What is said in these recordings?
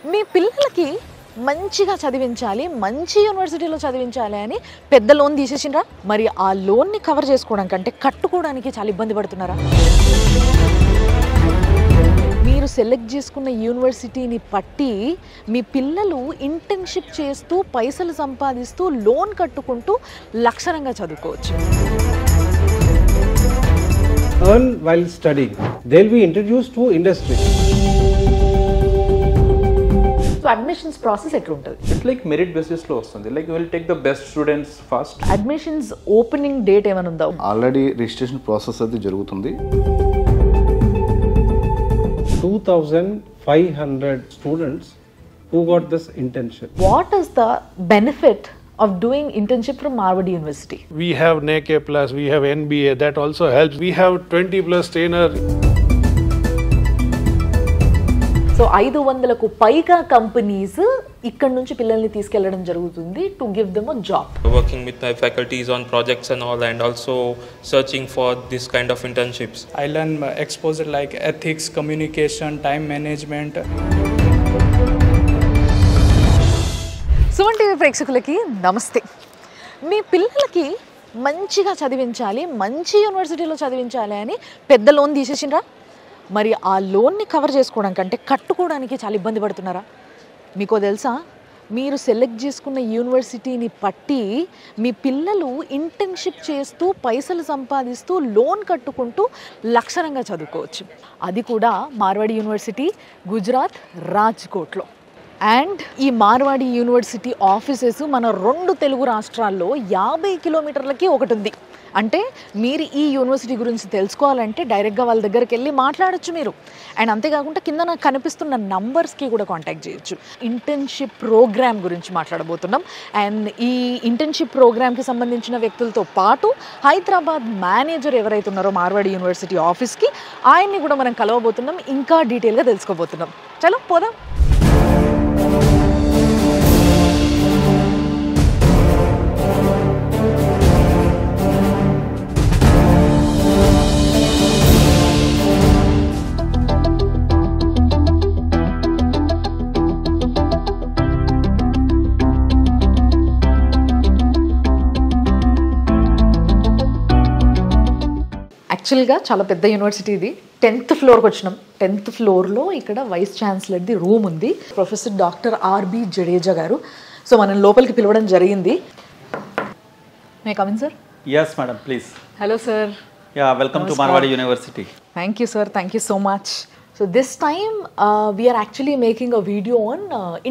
మీ పిల్లలకి మంచిగా చదివించాలి, మంచి యూనివర్సిటీలో చదివించాలి అని పెద్ద లోన్ తీసేసిండ్రా? మరి ఆ లోన్ని కవర్ చేసుకోవడం కంటే కట్టుకోవడానికి చాలా ఇబ్బంది పడుతున్నారా? మీరు సెలెక్ట్ చేసుకున్న యూనివర్సిటీని పట్టి మీ పిల్లలు ఇంటర్న్షిప్ చేస్తూ పైసలు సంపాదిస్తూ లోన్ కట్టుకుంటూ లక్షణంగా చదువుకోవచ్చు. Earn while studying. They'll be introduced to industry. So admissions process ఎట్లా ఉంటుంది? ఇట్స్ లైక్ మెరిట్ బేసిస్ లో వస్తుంది. Like will take the best students first. Admissions opening date ఏమైనా ఉందా? ఆల్రెడీ రిజిస్ట్రేషన్ ప్రాసెస్ అయితే జరుగుతుంది. 2,500 students who got this internship. What is the benefit of doing internship from Marwadi University? We have NAC plus, we have NBA, that also helps. We have 20 plus trainer. So 500కు పైగా companies ఇక్కడ నుంచి పిల్లల్ని తీసుకెళ్లడం జరుగుతుంది to give them a job. Working with my faculties on projects and all, and also searching for this kind of internships. I learn exposure like ethics, communication, time management. Suman TV ప్రేక్షకులకి నమస్తే. మీ పిల్లలకి మంచిగా చదివించాలి, మంచి యూనివర్సిటీలో చదివించాలి అని పెద్ద లోన్ తీసేసిండ్రా? మరి ఆ లోన్ని కవర్ చేసుకోవడం కంటే కట్టుకోవడానికి చాలా ఇబ్బంది పడుతున్నారా? మీకో తెలుసా, మీరు సెలెక్ట్ చేసుకున్న యూనివర్సిటీని పట్టి మీ పిల్లలు ఇంటర్న్షిప్ చేస్తూ పైసలు సంపాదిస్తూ లోన్ కట్టుకుంటూ లక్షణంగా చదువుకోవచ్చు. అది కూడా మార్వాడి యూనివర్సిటీ, గుజరాత్, రాజ్కోట్లో. అండ్ ఈ మార్వాడి యూనివర్సిటీ ఆఫీసెస్ మన 2 తెలుగు రాష్ట్రాల్లో 50 కిలోమీటర్లకి ఒకటి ఉంది. అంటే మీరు ఈ యూనివర్సిటీ గురించి తెలుసుకోవాలంటే డైరెక్ట్గా వాళ్ళ దగ్గరికి వెళ్ళి మాట్లాడచ్చు మీరు. అండ్ అంతేకాకుండా కింద నాకు కనిపిస్తున్న నంబర్స్కి కూడా కాంటాక్ట్ చేయొచ్చు. ఇంటర్న్షిప్ ప్రోగ్రామ్ గురించి మాట్లాడబోతున్నాం. అండ్ ఈ ఇంటర్న్షిప్ ప్రోగ్రామ్కి సంబంధించిన వ్యక్తులతో పాటు హైదరాబాద్ మేనేజర్ ఎవరైతే ఉన్నారో మార్వాడి యూనివర్సిటీ ఆఫీస్కి, ఆయన్ని కూడా మనం కలవబోతున్నాం, ఇంకా డీటెయిల్గా తెలుసుకోబోతున్నాం. చలో పోదాం. యాక్చువల్గా చాలా పెద్ద యూనివర్సిటీ ఇది. 10th ఫ్లోర్కి వచ్చినాం. 10th ఫ్లోర్లో ఇక్కడ వైస్ ఛాన్సలర్ది రూమ్ ఉంది. ప్రొఫెసర్ డాక్టర్ ఆర్బి జడేజా గారు. సో మనం లోపలికి పిలవడం జరిగింది. May come in sir? Yes, madam, please. Hello sir. Yeah, welcome to Marwadi University. Thank you, sir. Thank you so much. So this time we are actually making a video on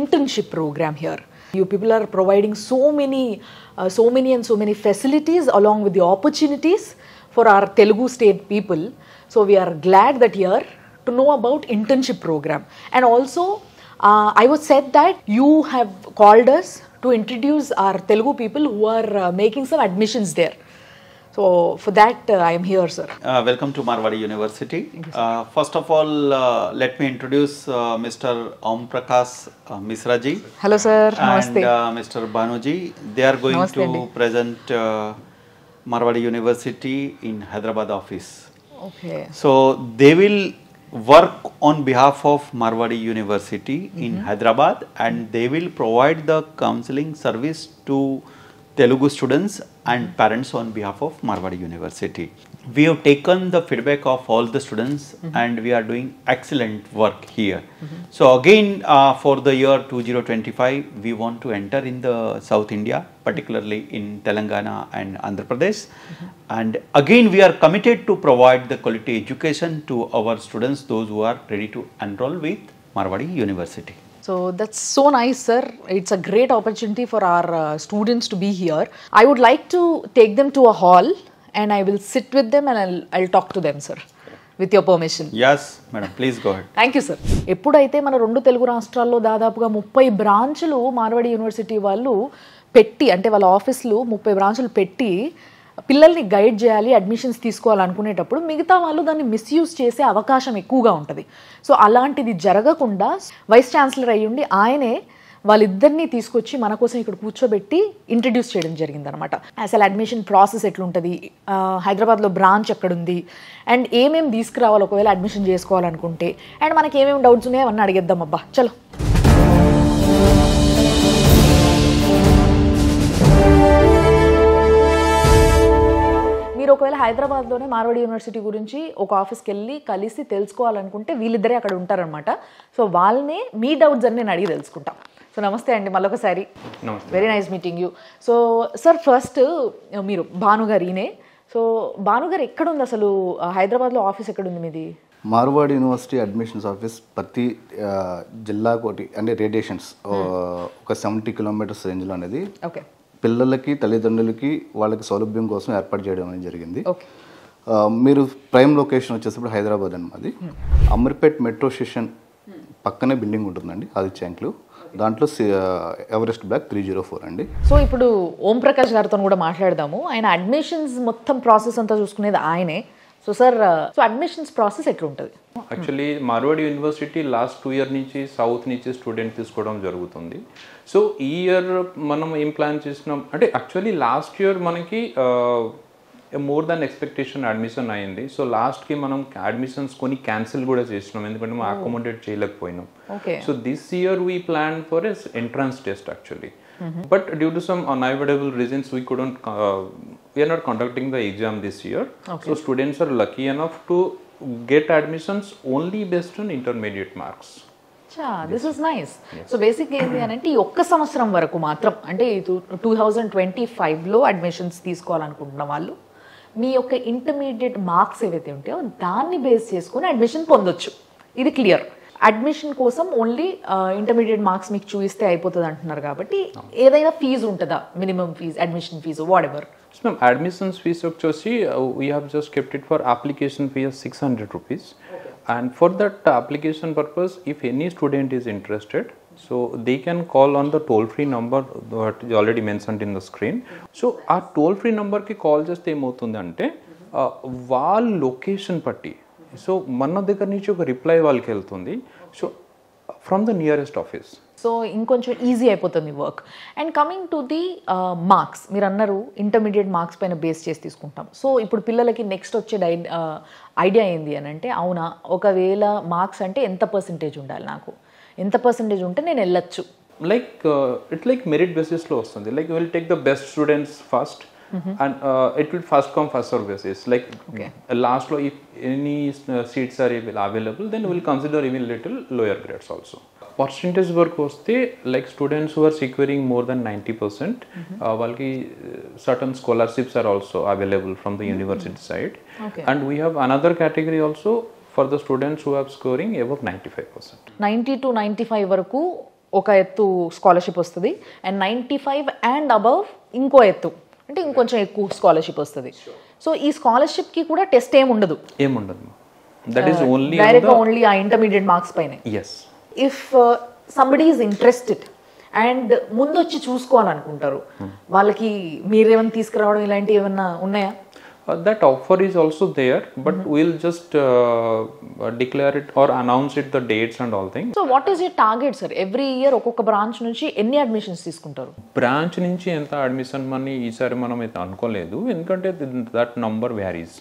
internship program here. You people are providing so many facilities along with the opportunities for our Telugu state people. So we are glad that here to know about internship program. And also I was said that you have called us to introduce our Telugu people who are making some admissions there. So for that I am here, sir. Welcome to Marwadi University. First of all, let me introduce Mr. Om Prakash Misra ji. Hello, sir. Namaste. And Mr. Banuji. They are going Namaste, to present Marwadi University in Hyderabad office. Okay. So they will work on behalf of Marwadi University in Hyderabad, and they will provide the counseling service to Telugu students and parents on behalf of Marwadi University. We have taken the feedback of all the students and we are doing excellent work here. So again, for the year 2025, we want to enter in the South India, particularly in Telangana and Andhra Pradesh. And again, we are committed to provide the quality education to our students, those who are ready to enroll with Marwadi University. So that's so nice, sir. It's a great opportunity for our students to be here. I would like to take them to a hall and I will sit with them and I'll talk to them, sir, with your permission. Yes, madam, please go ahead. Thank you, sir. ఎప్పుడైతే మన 2 తెలుగు రాష్ట్రాల్లో దాదాపుగా 30 బ్రాంచులు Marwadi university వాళ్ళు పెట్టి, అంటే వాళ్ళ ఆఫీసులు 30 బ్రాంచులు పెట్టి పిల్లల్ని గైడ్ చేయాలి, అడ్మిషన్స్ తీసుకోవాలనుకునేటప్పుడు మిగతా వాళ్ళు దాన్ని మిస్యూజ్ చేసే అవకాశం ఎక్కువగా ఉంటుంది. సో అలాంటిది జరగకుండా వైస్ ఛాన్సలర్ అయ్యుండి ఆయనే వాళ్ళిద్దరినీ తీసుకొచ్చి మన కోసం ఇక్కడ కూర్చోబెట్టి ఇంట్రడ్యూస్ చేయడం జరిగిందనమాట. అసలు అడ్మిషన్ ప్రాసెస్ ఎట్లుంటుంది, హైదరాబాద్లో బ్రాంచ్ ఎక్కడుంది, అండ్ ఏమేమి తీసుకురావాలి ఒకవేళ అడ్మిషన్ చేసుకోవాలనుకుంటే, అండ్ మనకి ఏమేమి డౌట్స్ ఉన్నాయో అవన్నీ అడిగేద్దాం. అబ్బా చలో. మీరు ఒకవేళ హైదరాబాద్లోనే మార్వాడి యూనివర్సిటీ గురించి ఒక ఆఫీస్కి వెళ్ళి కలిసి తెలుసుకోవాలనుకుంటే వీళ్ళిద్దరే అక్కడ ఉంటారనమాట. సో వాళ్ళనే మీ డౌట్స్ అన్ని నేను అడిగి తెలుసుకుంటాం. సో నమస్తే అండి మళ్ళొకసారి. Very nice meeting you. So sir first మీరు భానుగారు ఈయనే. సో భానుగారు ఎక్కడుంది అసలు, హైదరాబాద్లో ఆఫీస్ ఎక్కడుంది మీది? మార్వాడి యూనివర్సిటీ అడ్మిషన్స్ ఆఫీస్ ప్రతి జిల్లాకు ఒకటి, అంటే రేడియేషన్స్ ఒక 70 కిలోమీటర్స్ రేంజ్లో అనేది ఓకే పిల్లలకి తల్లిదండ్రులకి వాళ్ళకి సౌలభ్యం కోసం ఏర్పాటు చేయడం అనేది జరిగింది. ఓకే. మీరు ప్రైమ్ లొకేషన్ వచ్చేసప్పుడు హైదరాబాద్ అన్నది అమర్పేట్ మెట్రో స్టేషన్ పక్కనే బిల్డింగ్ ఉంటుందండి, ఆదిత్యాంకులు. దాంట్లో ఎవరెస్ట్ బ్లాక్ 304 అండి. సో ఇప్పుడు ఓం ప్రకాష్ గారితో కూడా మాట్లాడదాము. ఆయన అడ్మిషన్స్ మొత్తం ప్రాసెస్ అంతా చూసుకునేది ఆయనే. So sir, so admissions process ఎట్లుంటుంది? Actually Marwadi university last 2 years నుంచి సౌత్ నుంచి స్టూడెంట్ తీసుకోవడం జరుగుతుంది. సో ఈ ఇయర్ మనం ఏం ప్లాన్ చేసినాం అంటే యాక్చువల్లీ లాస్ట్ ఇయర్ మనకి మోర్ దాన్ ఎక్స్పెక్టేషన్ అడ్మిషన్ అయింది. సో లాస్ట్కి మనం అడ్మిషన్స్ కొన్ని క్యాన్సిల్ కూడా చేసినాం, ఎందుకంటే మనం అకామిడేట్ చేయలేకపోయినాం. So this year we plan for as entrance test actually. But due to some unavoidable reasons, we are not conducting the exam this year. Okay. So students are lucky enough to get admissions only based on intermediate marks. This is nice. So basic ఏంటి అని అంటే ఈ ఒక్క సంవత్సరం వరకు మాత్రం, అంటే 2025లో admissions తీసుకోవాలనుకుంటున్న వాళ్ళు మీ యొక్క ఇంటర్మీడియట్ మార్క్స్ ఏవైతే ఉంటాయో దాన్ని బేస్ చేసుకొని అడ్మిషన్ పొందొచ్చు. ఇది క్లియర్. అడ్మిషన్ కోసం ఓన్లీ ఇంటర్మీడియట్ మార్క్స్ మీకు చూపిస్తే అయిపోతుంది అంటున్నారు కాబట్టి ఏదైనా ఫీజు ఉంటుందా, minimum fee, admission fee, whatever? Ma'am, admissions fees వచ్చేసి we have just kept it for application fee as 600 rupees. Okay. And for that application purpose, if any student is interested, so they can call on the toll free number that is already mentioned in the screen. So ఆ toll free number కి call చేస్తే ఏమవుతుంది అంటే వాళ్ళ location పట్టి so మన దగ్గర నుంచి ఒక రిప్లై వాళ్ళకి వెళ్తుంది. So from the nearest office. So ఇంకొంచెం ఈజీ అయిపోతుంది work. And coming to the marks, మీరు అన్నారు ఇంటర్మీడియట్ మార్క్స్ పైన బేస్ చేసి తీసుకుంటాం. సో ఇప్పుడు పిల్లలకి నెక్స్ట్ వచ్చే ఐడియా ఏంది అని అంటే, అవునా ఒకవేళ మార్క్స్ అంటే ఎంత పర్సంటేజ్ ఉండాలి, నాకు ఎంత పర్సంటేజ్ ఉంటే నేను వెళ్ళొచ్చు? ఇట్ లైక్ మెరిట్ బేసిస్లో వస్తుంది. Like will take the best students first. And it will first come first serve basis. Like last law, if any seats are available, then we will consider even little lower grades also. Percentage work vaste like students who are securing more than 90%, valki certain scholarships are also available from the university side. Okay. And we have another category also for the students who are scoring above 95%. 90 to 95 వరకు ఒక ఎత్తు scholarship వస్తుంది, and 95 and above ఇంకో ఎత్తు అంటే ఇంకొంచెం ఎక్కువ scholarship వస్తుంది. సో ఈ స్కాలర్షిప్ కి కూడా టెస్ట్ ఏముండదు, that is only direct only ఆ ఇంటర్మీడియట్ మార్క్స్ పైన. Yes. If somebody is interested and ముందు వచ్చి చూసుకోవాలనుకుంటారు, వాళ్ళకి మీరేమైనా తీసుకురావడం ఇలాంటివి ఏమన్నా ఉన్నాయా? That offer is also there, but we'll just declare it or announce it, the dates and all things. So what is your target, sir? Every year ఒక్కొక్క branch నుంచి ఎన్ని అడ్మిషన్స్ తీసుకుంటారు? బ్రాంచ్ నుంచి ఎంత అడ్మిషన్ మనీ ఈసారి మనం అయితే అనుకోలేదు, ఎందుకంటే దట్ నంబర్ వ్యారీస్.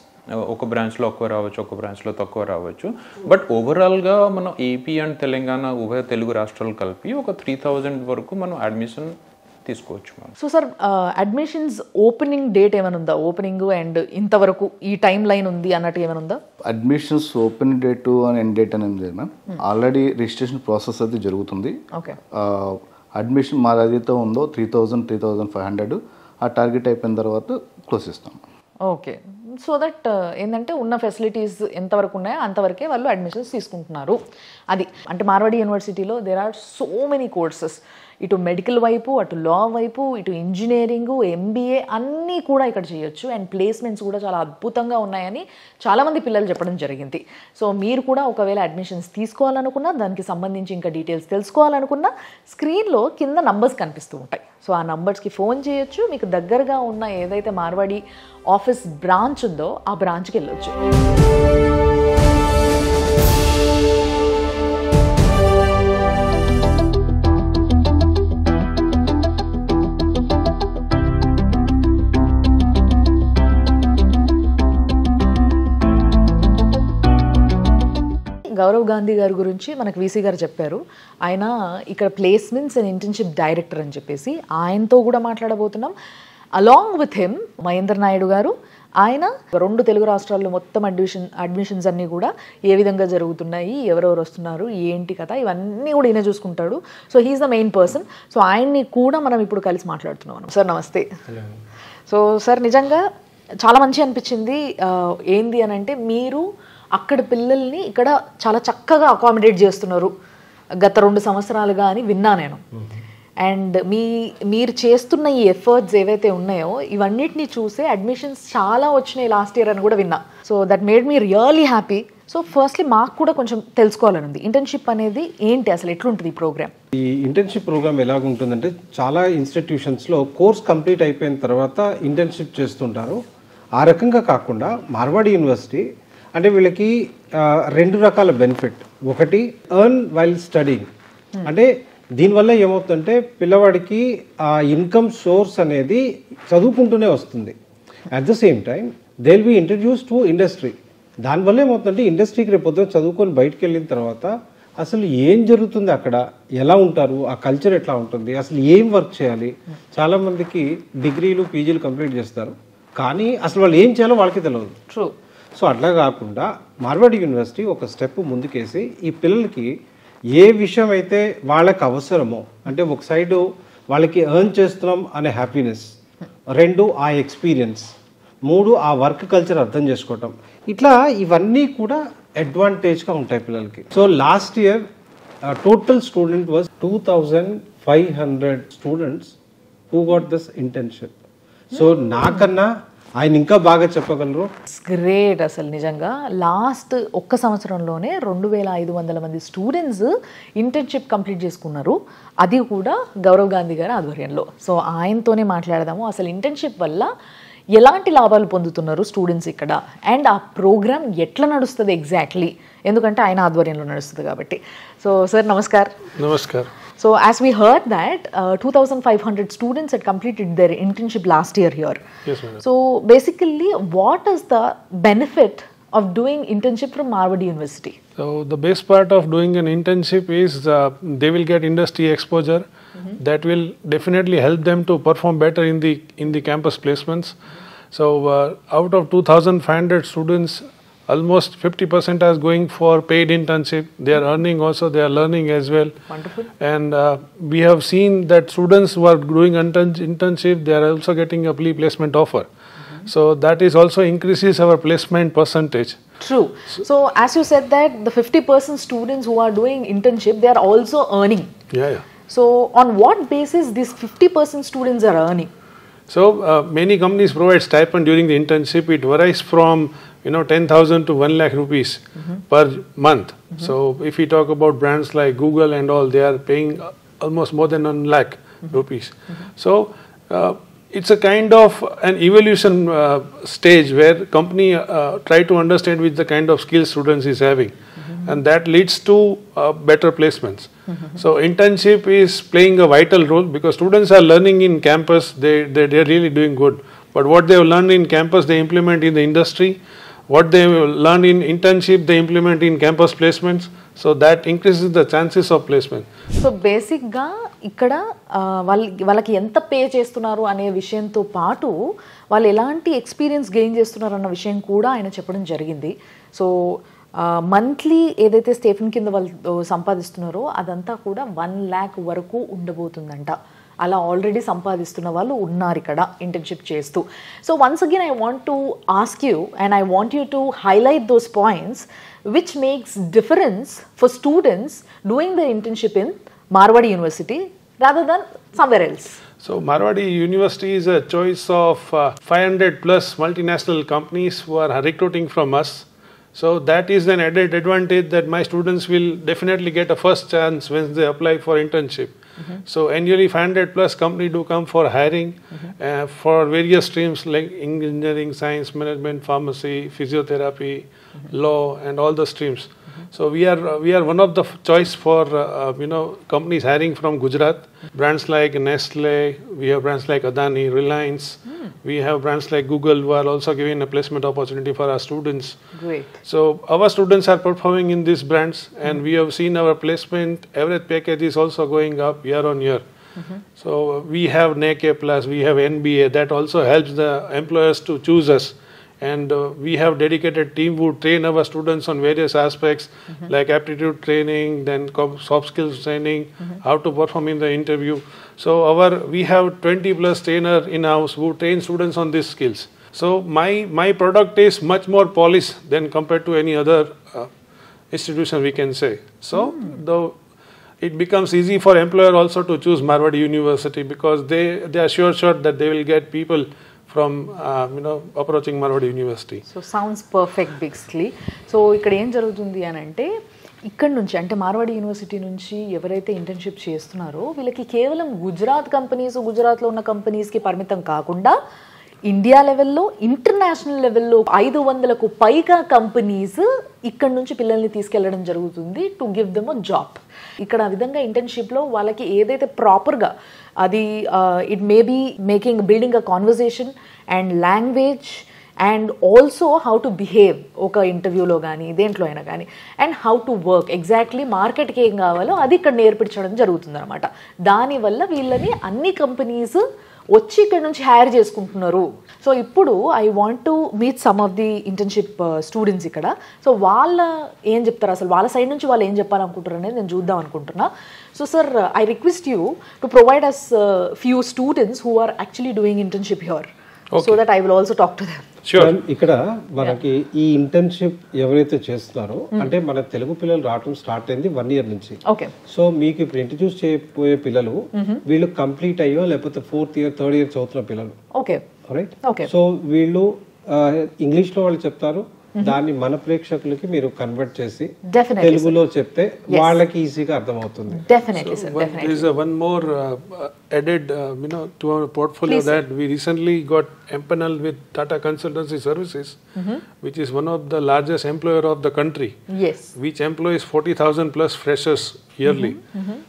ఒక బ్రాంచ్లో ఎక్కువ రావచ్చు, ఒక బ్రాంచ్లో తక్కువ రావచ్చు. బట్ ఓవరాల్గా మనం ఏపీ అండ్ తెలంగాణ ఉభయ తెలుగు రాష్ట్రాలు కలిపి ఒక 3000 వరకు మనం అడ్మిషన్ తీసుకోవచ్చు. So sir, admissions opening date ఏమైనా ఉందా? ఓపెనింగ్ అండ్ ఇంతవరకు ఈ టైం లైన్ ఉంది అన్నట్టు ఏమైనా ఉందా? Admissions open date and end date అనేది లేదు మ్యామ్. ఆల్రెడీ రిజిస్ట్రేషన్ ప్రాసెస్ అయితే జరుగుతుంది. ఓకే. అడ్మిషన్ మాది ఏదైతే ఉందో 3000, 3500 ఆ టార్గెట్ అయిపోయిన తర్వాత క్లోజ్ చేస్తాం. ఓకే. సో దట్ ఏంటంటే ఉన్న ఫెసిలిటీస్ ఎంతవరకు ఉన్నాయో అంతవరకే వాళ్ళు అడ్మిషన్స్ తీసుకుంటున్నారు. అది అంటే మార్వాడి యూనివర్సిటీలో there are so many courses. ఇటు మెడికల్ వైపు, అటు లా వైపు, ఇటు ఇంజనీరింగ్, ఎంబీఏ అన్నీ కూడా ఇక్కడ చేయొచ్చు. అండ్ ప్లేస్మెంట్స్ కూడా చాలా అద్భుతంగా ఉన్నాయని చాలామంది పిల్లలు చెప్పడం జరిగింది. సో మీరు కూడా ఒకవేళ అడ్మిషన్స్ తీసుకోవాలనుకున్నా, దానికి సంబంధించి ఇంకా డీటెయిల్స్ తెలుసుకోవాలనుకున్నా స్క్రీన్లో కింద నంబర్స్ కనిపిస్తూ ఉంటాయి. సో ఆ నంబర్స్కి ఫోన్ చేయొచ్చు. మీకు దగ్గరగా ఉన్న ఏదైతే మార్వాడి ఆఫీస్ బ్రాంచ్ ఉందో ఆ బ్రాంచ్కి వెళ్ళొచ్చు. గౌరవ్ గాంధీ గారి గురించి మనకు వీసీ గారు చెప్పారు. ఆయన ఇక్కడ ప్లేస్మెంట్స్ అండ్ ఇంటర్న్షిప్ డైరెక్టర్ అని చెప్పేసి ఆయనతో కూడా మాట్లాడబోతున్నాం. Along with him Mahender Naidu గారు, ఆయన 2 తెలుగు రాష్ట్రాల్లో మొత్తం అడ్మిషన్స్ అన్నీ కూడా ఏ విధంగా జరుగుతున్నాయి, ఎవరెవరు వస్తున్నారు, ఏంటి కథ, ఇవన్నీ కూడా ఈయన చూసుకుంటాడు. So he's the main person. So ఆయన్ని కూడా మనం ఇప్పుడు కలిసి మాట్లాడుతున్నాం. సార్ నమస్తే. సో సార్ నిజంగా చాలా మంచి అనిపించింది. ఏంది అని అంటే మీరు అక్కడ పిల్లల్ని ఇక్కడ చాలా చక్కగా అకామిడేట్ చేస్తున్నారు గత 2 సంవత్సరాలుగా అని విన్నా నేను. అండ్ మీరు చేస్తున్న ఈ ఎఫర్ట్స్ ఏవైతే ఉన్నాయో ఇవన్నిటిని చూసే అడ్మిషన్స్ చాలా వచ్చినాయి లాస్ట్ ఇయర్ అని కూడా విన్నా. So that made me really happy. So firstly మాకు కూడా కొంచెం తెలుసుకోవాలని ఉంది, ఇంటర్న్షిప్ అనేది ఏంటి, అసలు ఎట్లుంటుంది ఈ ప్రోగ్రామ్? ఈ ఇంటర్న్షిప్ ప్రోగ్రామ్ ఎలాగుంటుందంటే చాలా ఇన్స్టిట్యూషన్స్లో కోర్స్ కంప్లీట్ అయిపోయిన తర్వాత ఇంటర్న్షిప్ చేస్తుంటారు. ఆ రకంగా కాకుండా మార్వాడి యూనివర్సిటీ అంటే వీళ్ళకి 2 రకాల బెనిఫిట్. ఒకటి ఎర్న్ వైల్ స్టడీయింగ్, అంటే దీనివల్ల ఏమవుతుందంటే పిల్లవాడికి ఆ ఇన్కమ్ సోర్స్ అనేది చదువుకుంటూనే వస్తుంది. At the same time they will be introduce to industry. దానివల్ల ఏమవుతుందంటే ఇండస్ట్రీకి రేపు పొద్దున చదువుకొని బయటకు వెళ్ళిన తర్వాత అసలు ఏం జరుగుతుంది అక్కడ, ఎలా ఉంటారు, ఆ కల్చర్ ఎట్లా ఉంటుంది, అసలు ఏం వర్క్ చేయాలి. చాలామందికి డిగ్రీలు పీజీలు కంప్లీట్ చేస్తారు కానీ అసలు వాళ్ళు ఏం చేయాలో వాళ్ళకి తెలియదు. ట్రూ. సో అట్లా కాకుండా మార్వాడి యూనివర్సిటీ ఒక స్టెప్ ముందుకేసి ఈ పిల్లలకి ఏ విషయం అయితే వాళ్ళకి అవసరమో, అంటే ఒక సైడు వాళ్ళకి ఎర్న్ చేస్తున్నాం అనే హ్యాపీనెస్, 2 ఆ ఎక్స్పీరియన్స్, 3 ఆ వర్క్ కల్చర్ అర్థం చేసుకోవటం, ఇట్లా ఇవన్నీ కూడా అడ్వాంటేజ్గా ఉంటాయి పిల్లలకి. So last year total student was 2500 students who got this internship. So నాకన్నా ఆయన ఇంకా బాగా చెప్పగలరు. గ్రేట్. అసలు నిజంగా లాస్ట్ ఒక్క సంవత్సరంలోనే 2500 మంది స్టూడెంట్స్ ఇంటర్న్షిప్ కంప్లీట్ చేసుకున్నారు, అది కూడా గౌరవ్ గాంధీ గారి ఆధ్వర్యంలో. సో ఆయనతోనే మాట్లాడదాము అసలు ఇంటర్న్షిప్ వల్ల ఎలాంటి లాభాలు పొందుతున్నారు స్టూడెంట్స్ ఇక్కడ, అండ్ ఆ ప్రోగ్రామ్ ఎట్లా నడుస్తుంది ఎగ్జాక్ట్లీ, ఎందుకంటే ఆయన ఆధ్వర్యంలో నడుస్తుంది కాబట్టి. So sir namaskar. Namaskar. So as we heard that 2500 students had completed their internship last year here. Yes, madam. So basically what is the benefit of doing internship from Marwadi University? So the best part of doing an internship is they will get industry exposure. That will definitely help them to perform better in the campus placements. So out of 2500 students, almost 50% are going for paid internship. They are earning also, they are learning as well. Wonderful. And we have seen that students who are doing internship, they are also getting a pre-placement offer. So that is also increases our placement percentage. True. So as you said that the 50% students who are doing internship, they are also earning. Yeah. So on what basis these 50% students are earning? So many companies provide stipend during the internship. It varies from 10,000 to 1 lakh rupees per month. So if we talk about brands like Google and all, they are paying almost more than 1 lakh rupees. So it's a kind of an evolution stage where company try to understand which the kind of skills students is having, and that leads to better placements. So internship is playing a vital role because students are learning in campus, they are really doing good. But what they have learned in campus, they implement in the industry. What they learn in internship, they implement in campus placements. So that increases the chances of placement. So బేసిక్గా ఇక్కడ వాళ్ళకి ఎంత pay చేస్తున్నారు అనే విషయంతో పాటు వాళ్ళు ఎలాంటి ఎక్స్పీరియన్స్ గెయిన్ చేస్తున్నారు అన్న విషయం కూడా ఆయన చెప్పడం జరిగింది. సో మంత్లీ ఏదైతే స్టేఫెన్ కింద వాళ్ళు సంపాదిస్తున్నారో అదంతా కూడా 1 lakh వరకు ఉండబోతుందంట. అలా ఆల్రెడీ సంపాదిస్తున్న వాళ్ళు ఉన్నారు ఇక్కడ ఇంటర్న్షిప్ చేస్తూ. So once again I want to ask you and I want you to highlight those points which makes difference for students doing their internship in Marwadi University rather than somewhere else. So Marwadi University is a choice of 500 plus multinational companies who are recruiting from us. So that is an added advantage that my students will definitely get a first chance when they apply for internship. So annually 500 plus company do come for hiring for various streams like engineering, science, management, pharmacy, physiotherapy, law, and all the streams. So we are one of the choice for companies hiring from Gujarat. Brands like Nestle, we have brands like Adani, Reliance. We have brands like Google who are also giving a placement opportunity for our students. Great. So our students are performing in these brands, and we have seen our placement average package is also going up year on year. So we have NAK Plus, we have NBA. That also helps the employers to choose us And we have dedicated team who train our students on various aspects like aptitude training, then soft skills training, how to perform in the interview. So we have 20 plus trainer in house who train students on these skills. So my product is much more polished than compared to any other institution, we can say. So it becomes easy for employer also to choose Marwadi University because they are sure that they will get people from approaching Marwadi University. So sounds perfect బిగ్స్లీ. So ఇక్కడ ఏం జరుగుతుంది అని అంటే ఇక్కడ నుంచి అంటే Marwadi university నుంచి ఎవరైతే ఇంటర్న్షిప్ చేస్తున్నారో వీళ్ళకి కేవలం గుజరాత్లో ఉన్న కంపెనీస్కి పరిమితం కాకుండా ఇండియా లెవెల్లో ఇంటర్నేషనల్ లెవెల్లో 500కు పైగా కంపెనీస్ ఇక్కడ నుంచి పిల్లల్ని తీసుకెళ్లడం జరుగుతుంది to give them a job. ఇక్కడ ఆ విధంగా ఇంటర్న్షిప్లో వాళ్ళకి ఏదైతే ప్రాపర్గా అది it may be building a conversation and language and also how to behave ఒక ఇంటర్వ్యూలో కానీ దేంట్లో అయినా కానీ and how to work exactly మార్కెట్కి ఏం కావాలో అది ఇక్కడ నేర్పించడం జరుగుతుంది అనమాట. దానివల్ల వీళ్ళని అన్ని కంపెనీస్ వచ్చి ఇక్కడ నుంచి హైర్ చేసుకుంటున్నారు. సో ఇప్పుడు I want to meet some of the internship students ఇక్కడ. సో వాళ్ళ ఏం చెప్తారు, అసలు వాళ్ళ సైడ్ నుంచి వాళ్ళు ఏం చెప్పాలనుకుంటారు అనేది నేను చూద్దాం అనుకుంటున్నా. So sir, I request you to provide us few students who are actually doing internship here so that I will also talk to them. ఇక్కడ మనకి ఈ ఇంటర్న్షిప్ ఎవరైతే చేస్తున్నారో అంటే మన తెలుగు పిల్లలు రావడం స్టార్ట్ అయింది 1 year నుంచి. సో మీకు ఇప్పుడు ఇంట్రడ్యూస్ చేయబోయే పిల్లలు వీళ్ళు కంప్లీట్ అయ్యో లేకపోతే 4th year 3rd year చదువుతున్న పిల్లలు. సో వీళ్ళు ఇంగ్లీష్ లో వాళ్ళు చెప్తారు, దాన్ని మన ప్రేక్షకులకి మీరు కన్వర్ట్ చేసి తెలుగులో చెప్తే వాళ్ళకి ఈజీగా అర్థమవుతుంది. There is one more added to our portfolio that we recently got empaneled with Tata Consultancy Services, which is one of the largest employer of the country, which employs 40,000 plus freshers yearly.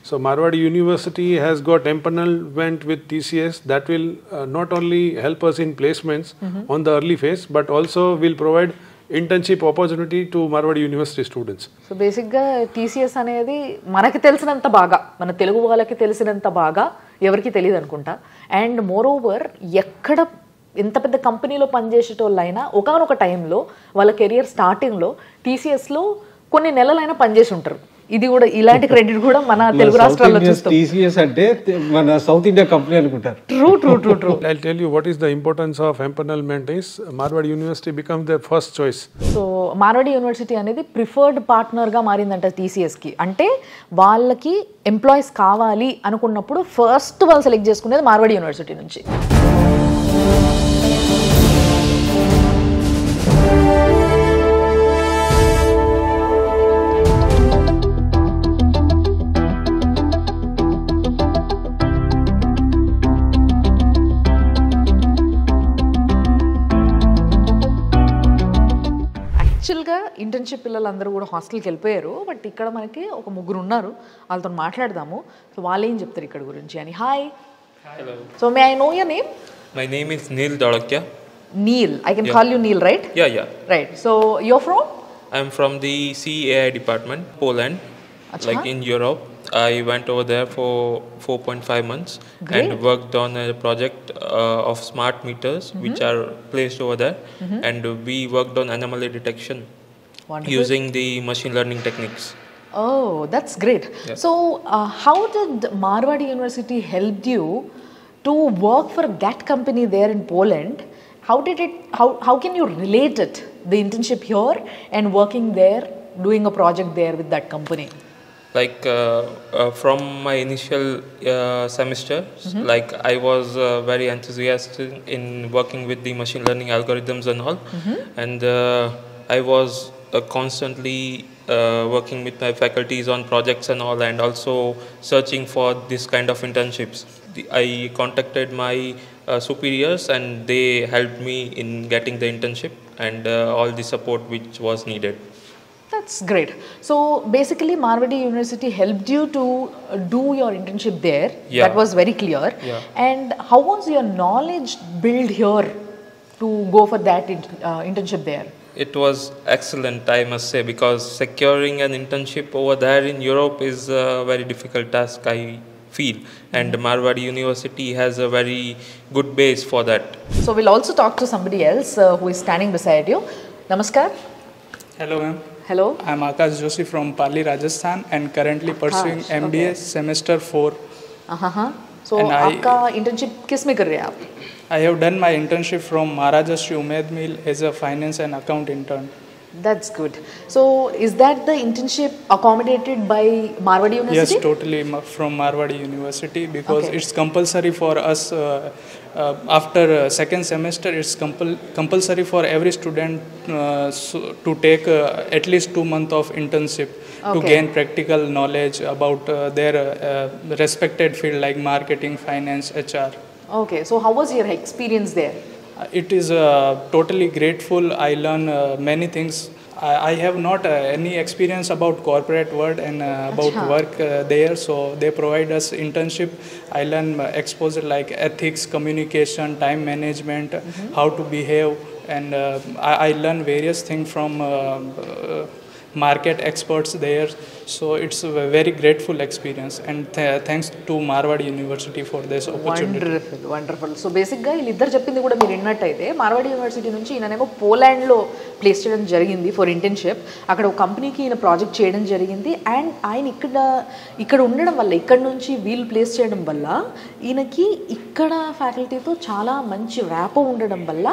So Marwadi University has got empanelment with TCS that will not only help us in placements on the early phase but also will provide internship opportunity to Marwadi university students. So బేసిక్గా టీసీఎస్ అనేది మనకి తెలిసినంత బాగా, మన తెలుగు వాళ్ళకి తెలిసినంత బాగా ఎవరికి తెలియదు అనుకుంటా. అండ్ మోర్ ఓవర్ ఎక్కడ ఎంత పెద్ద కంపెనీలో పనిచేసేటోళ్ళైనా ఒకనొక టైంలో వాళ్ళ కెరియర్ స్టార్టింగ్లో టీసీఎస్లో కొన్ని నెలలైనా పనిచేసి ఉంటారు. ఇది కూడా ఇలాంటి క్రెడిట్ కూడా మన తెలుగు రాష్ట్రాల్లో చూస్తాం. టీసీఎస్ అంటే మన సౌత్ ఇండియా కంపెనీ అనుకుంటారు. True. I'll tell you what is the importance of empanelment is Marwadi University becomes their first choice. So Marwadi university అనేది ప్రిఫర్డ్ పార్ట్నర్గా మారిందంట టీసీఎస్కి. అంటే వాళ్ళకి ఎంప్లాయీస్ కావాలి అనుకున్నప్పుడు ఫస్ట్ వాళ్ళు సెలెక్ట్ చేసుకునేది మార్వాడి యూనివర్సిటీ నుంచి. యాక్చువల్గా ఇంటర్న్షిప్ పిల్లలందరూ కూడా హాస్టల్కి వెళ్ళిపోయారు. బట్ ఇక్కడ మనకి ఒక 3 ఉన్నారు, వాళ్ళతో మాట్లాడదాము. సో వాళ్ళు ఏం చెప్తారు ఇక్కడ గురించి అని. Hi. Hello. So may I know your name? My name is Neil Dodakya. Neil. I can call you Neil, right? Yeah. Right. So you're from? I'm from the CAI department, Poland, like in Europe. I went over there for 4.5 months and worked on a project of smart meters which are placed over there, and we worked on anomaly detection using the machine learning techniques. Oh, that's great. So how did Marwadi University helped you to work for that company there in Poland? How can you relate it, the internship here and working there, doing a project there with that company? Like from my initial semester, like I was very enthusiastic in working with the machine learning algorithms and all, and I was constantly working with my faculties on projects and all, and also searching for this kind of internships. I contacted my superiors and they helped me in getting the internship and all the support which was needed. That's great. So basically Marwadi University helped you to do your internship there. Yeah. That was very clear. Yeah. And how was your knowledge built here to go for that internship there? It was excellent, I must say, because securing an internship over there in Europe is a very difficult task, I field, and Marwadi University has a very good base for that. So we'll also talk to somebody else who is standing beside you. Namaskar. Hello, ma'am. Hello. I'm Akash Joshi from Pali, Rajasthan, and currently pursuing Akash, MBA okay. semester 4. So And आपका internship किस में कर रहे हैं आप? I have done my internship from Maharaja Shri Umed Mill as a finance and account intern. That's good. So is that the internship accommodated by Marwadi University? Yes, totally from Marwadi University, because Okay. it's compulsory for us after second semester. It's compulsory for every student to take at least 2 months of internship to Okay. gain practical knowledge about their respected field like marketing, finance, HR. Okay. So how was your experience there? It is totally grateful. I learn many things. I have not any experience about corporate world and about Acha. work there, so they provide us internship. I learn exposure like ethics, communication, time management, how to behave, and I learn various things from market experts there. So it's a very grateful experience, and thanks to Marwadi University for this opportunity. Wonderful so బేసిక్గా వీళ్ళిద్దరు చెప్పింది కూడా మీరు విన్నట్టయితే Marwadi university నుంచి ఈయననేమో పోలాండ్లో place చేయడం జరిగింది for internship. అక్కడ ఒక కంపెనీకి ఈయన ప్రాజెక్ట్ చేయడం జరిగింది. అండ్ ఆయన ఇక్కడ ఉండడం వల్ల, ఇక్కడ నుంచి వీళ్ళు ప్లేస్ చేయడం వల్ల ఈయనకి ఇక్కడ ఫ్యాకల్టీతో చాలా మంచి ర్యాపో ఉండడం వల్ల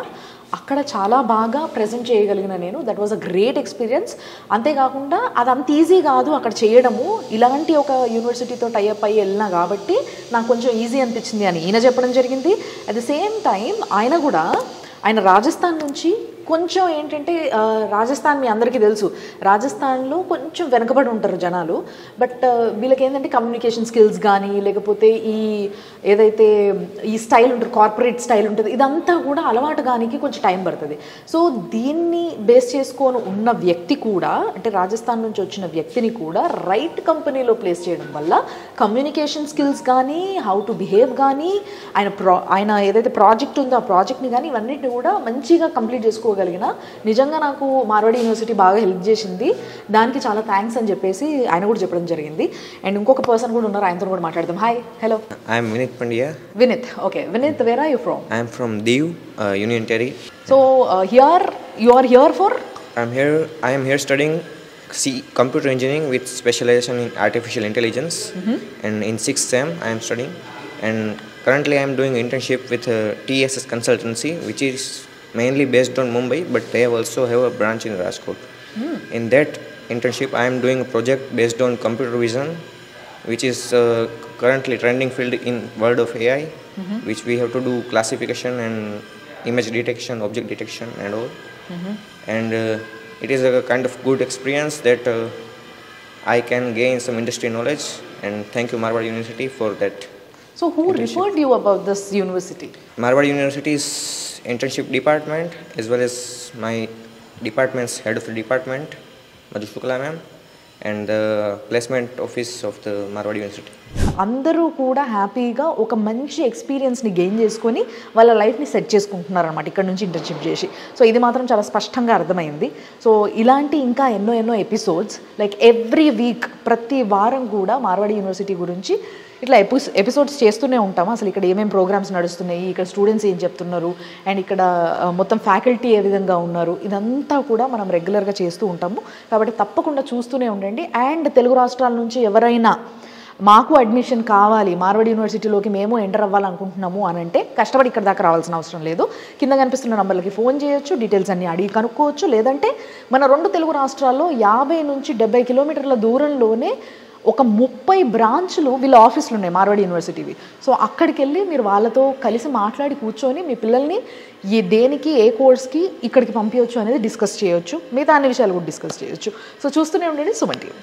అక్కడ చాలా బాగా ప్రజెంట్ చేయగలిగిన నేను. That was a great experience. అంతేకాకుండా అది అంత ఈజీ కాదు అక్కడ చేయడము. ఇలాంటి ఒక యూనివర్సిటీతో టైఅప్ అయ్యి వెళ్ళినా కాబట్టి నాకు కొంచెం ఈజీ అనిపించింది అని ఈయన చెప్పడం జరిగింది. అట్ ద సేమ్ టైం ఆయన రాజస్థాన్ నుంచి కొంచెం ఏంటంటే రాజస్థాన్ మీ అందరికీ తెలుసు, రాజస్థాన్లో కొంచెం వెనకబడి ఉంటారు జనాలు. బట్ వీళ్ళకి ఏంటంటే కమ్యూనికేషన్ స్కిల్స్ కానీ లేకపోతే ఏదైతే ఈ స్టైల్ ఉంటుంది, కార్పొరేట్ స్టైల్ ఉంటుంది, ఇదంతా కూడా అలవాటు కానికి కొంచెం టైం పడుతుంది. సో దీన్ని బేస్ చేసుకొని ఉన్న వ్యక్తి కూడా, అంటే రాజస్థాన్ నుంచి వచ్చిన వ్యక్తిని కూడా రైట్ కంపెనీలో ప్లేస్ చేయడం వల్ల కమ్యూనికేషన్ స్కిల్స్ కానీ, హౌ టు బిహేవ్ కానీ, ఆయన ఏదైతే ప్రాజెక్ట్ ఉందో ఆ ప్రాజెక్ట్ని కానీ ఇవన్నిటిని కూడా మంచిగా కంప్లీట్ చేసుకోగలిగిన నిజంగా నాకు మార్వాడి యూనివర్సిటీ బాగా హెల్ప్ చేసింది. దానికి చాలా థ్యాంక్స్ అని చెప్పేసి ఆయన కూడా చెప్పడం జరిగింది. అండ్ ఇంకొక పర్సన్ కూడా ఉన్నారు, ఆయనతో కూడా మాట్లాడదాం. Hi. Hello. I'm Vinith Pandya. Vinith. Okay. Vinith, where are you from? I'm from Diu, Union Territory. So here you are here for? I am here studying computer engineering with specialization in artificial intelligence. And in 6th sem I am studying. And currently I am doing internship with TSS Consultancy, which is mainly based on Mumbai, but they also have a branch in Rajkot. In that internship I am doing a project based on computer vision, which is currently trending field in world of AI, which we have to do classification and image detection, object detection and all. And it is a kind of good experience that I can gain some industry knowledge, and thank you Marwadi University for that. So who referred you about this university? Marwadi University's internship department, as well as my department's head of the department, Madhu Shukla ma'am, and the placement office of the Marwadi University. అందరూ కూడా హ్యాపీగా ఒక మంచి ఎక్స్పీరియన్స్ని gain చేసుకొని వాళ్ళ లైఫ్ని set చేసుకుంటున్నారు అనమాట ఇక్కడ నుంచి ఇంటర్న్షిప్ చేసి. సో ఇది మాత్రం చాలా స్పష్టంగా అర్థమైంది. సో ఇలాంటి ఇంకా ఎన్నో ఎపిసోడ్స్ లైక్ ఎవ్రీ వీక్ ప్రతి వారం కూడా మార్వాడి యూనివర్సిటీ గురించి ఇట్లా ఎపిసోడ్స్ చేస్తూనే ఉంటాము. అసలు ఇక్కడ ఏమేమి ప్రోగ్రామ్స్ నడుస్తున్నాయి, ఇక్కడ స్టూడెంట్స్ ఏం చెప్తున్నారు, అండ్ ఇక్కడ మొత్తం ఫ్యాకల్టీ ఏ విధంగా ఉన్నారు, ఇదంతా కూడా మనం రెగ్యులర్గా చేస్తూ ఉంటాము. కాబట్టి తప్పకుండా చూస్తూనే ఉండండి. అండ్ తెలుగు రాష్ట్రాల నుంచి ఎవరైనా మాకు అడ్మిషన్ కావాలి, మార్వాడి యూనివర్సిటీలోకి మేము ఎంటర్ అవ్వాలనుకుంటున్నాము అని అంటే కష్టపడి ఇక్కడ దాకా రావాల్సిన అవసరం లేదు. కింద కనిపిస్తున్న నంబర్లకి ఫోన్ చేయొచ్చు, డీటెయిల్స్ అన్నీ అడిగి కనుక్కోవచ్చు. లేదంటే మన 2 తెలుగు రాష్ట్రాల్లో 50 నుంచి 70 కిలోమీటర్ల దూరంలోనే ఒక 30 బ్రాంచ్లు వీళ్ళ ఆఫీసులు ఉన్నాయి మార్వాడి యూనివర్సిటీవి. సో అక్కడికి వెళ్ళి మీరు వాళ్ళతో కలిసి మాట్లాడి కూర్చొని మీ పిల్లల్ని దేనికి ఏ కోర్స్కి ఇక్కడికి పంపించవచ్చు అనేది డిస్కస్ చేయొచ్చు. మిగతా అన్ని విషయాలు కూడా డిస్కస్ చేయొచ్చు. సో చూస్తూనే ఉండండి సుమన్ టీవీ.